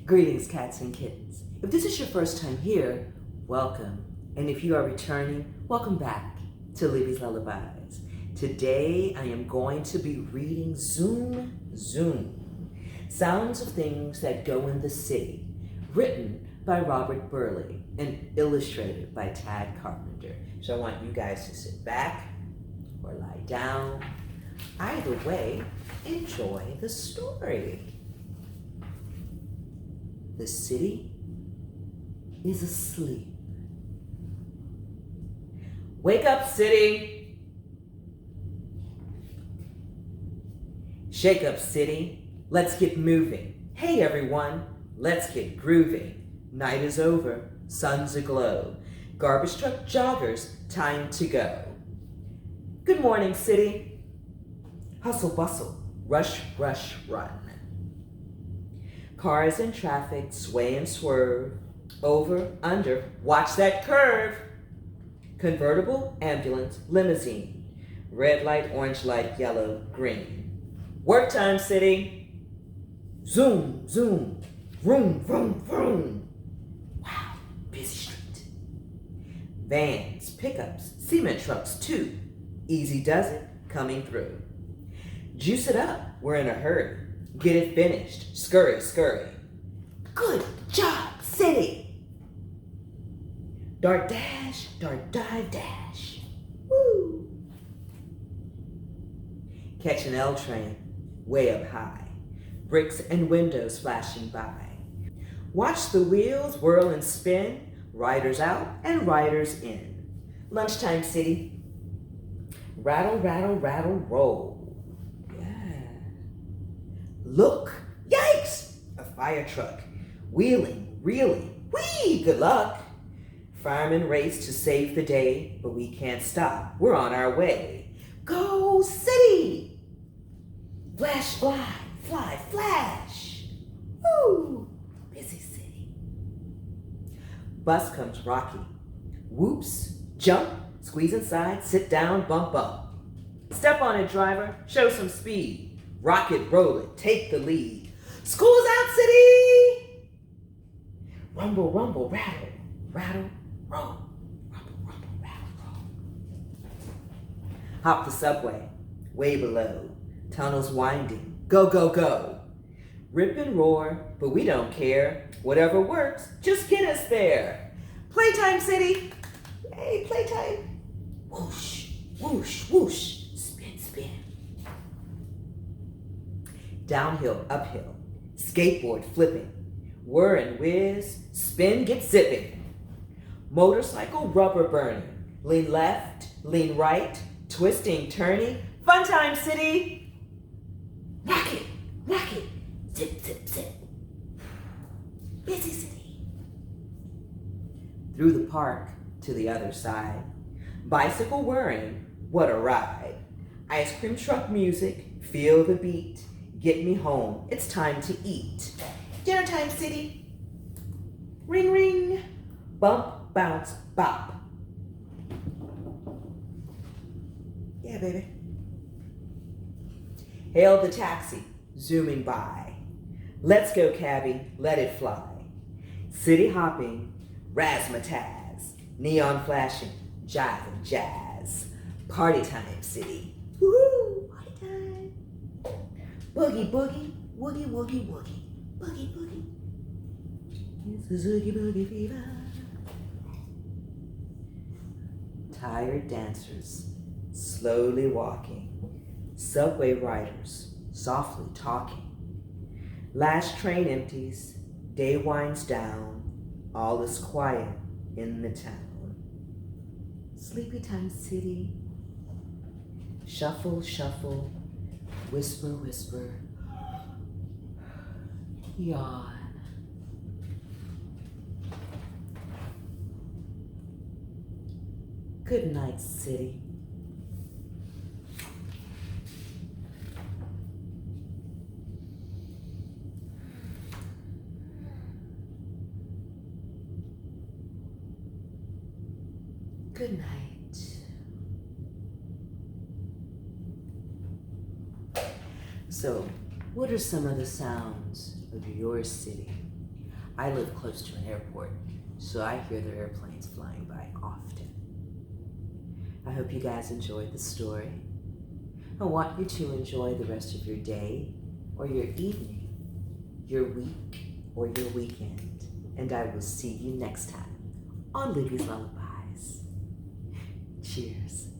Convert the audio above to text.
Greetings, cats and kittens. If this is your first time here, welcome. And if you are returning, welcome back to Libby's Lullabies. Today, I am going to be reading Zoom, Sounds of Things That Go in the City, written by Robert Burleigh and illustrated by Tad Carpenter. So I want you guys to sit back or lie down. Either way, enjoy the story. The city is asleep. Wake up, city! Shake up, city. Let's get moving. Hey, everyone, let's get grooving. Night is over, sun's aglow. Garbage truck joggers, time to go. Good morning, city. Hustle, bustle, rush, rush, run. Cars in traffic sway and swerve, over, under, watch that curve. Convertible, ambulance, limousine, red light, orange light, yellow, green. Work time, city. Zoom, zoom, vroom, vroom, vroom. Wow, busy street. Vans, pickups, cement trucks too. Easy does it, coming through. Juice it up, we're in a hurry. Get it finished, scurry, scurry. Good job, city. Dart dash, dart dive dash. Woo. Catch an L train, way up high. Bricks and windows flashing by. Watch the wheels whirl and spin. Riders out and riders in. Lunchtime, city. Rattle, rattle, rattle, roll. Look, yikes, a fire truck, wheeling, reeling, whee, good luck. Firemen race to save the day, but we can't stop, we're on our way. Go city! Flash, fly, fly, flash. Woo, busy city. Bus comes rocking, whoops, jump, squeeze inside, sit down, bump up. Step on it, driver, show some speed. Rock it, roll it, take the lead. School's out, city! Rumble, rumble, rattle, rattle, roll. Rumble, rumble, rattle, roll. Hop the subway, way below. Tunnels winding, go, go, go. Rip and roar, but we don't care. Whatever works, just get us there. Playtime, city! Hey, playtime. Whoosh, whoosh, whoosh. Spin, spin. Downhill, uphill, skateboard flipping, whir and whiz, spin, get zipping. Motorcycle rubber burning, lean left, lean right, twisting, turning, fun time, city. Rock it, zip, zip, zip. Busy city. Through the park to the other side, bicycle whirring, what a ride. Ice cream truck music, feel the beat. Get me home, it's time to eat. Dinner time, city. Ring, ring. Bump, bounce, bop. Yeah, baby. Hail the taxi, zooming by. Let's go, cabbie, let it fly. City hopping, razzmatazz. Neon flashing, jive and jazz. Party time, city. Woohoo, party time. Boogie, boogie, woogie, woogie, woogie, boogie, boogie. It's the Zoogie Boogie fever. Tired dancers, slowly walking. Subway riders, softly talking. Last train empties, day winds down. All is quiet in the town. Sleepy time, city. Shuffle, shuffle. Whisper, whisper, yawn. Good night, city. Good night. So, what are some of the sounds of your city? I live close to an airport, so I hear the airplanes flying by often. I hope you guys enjoyed the story. I want you to enjoy the rest of your day, or your evening, your week, or your weekend. And I will see you next time on Libby's Lullabies. Cheers.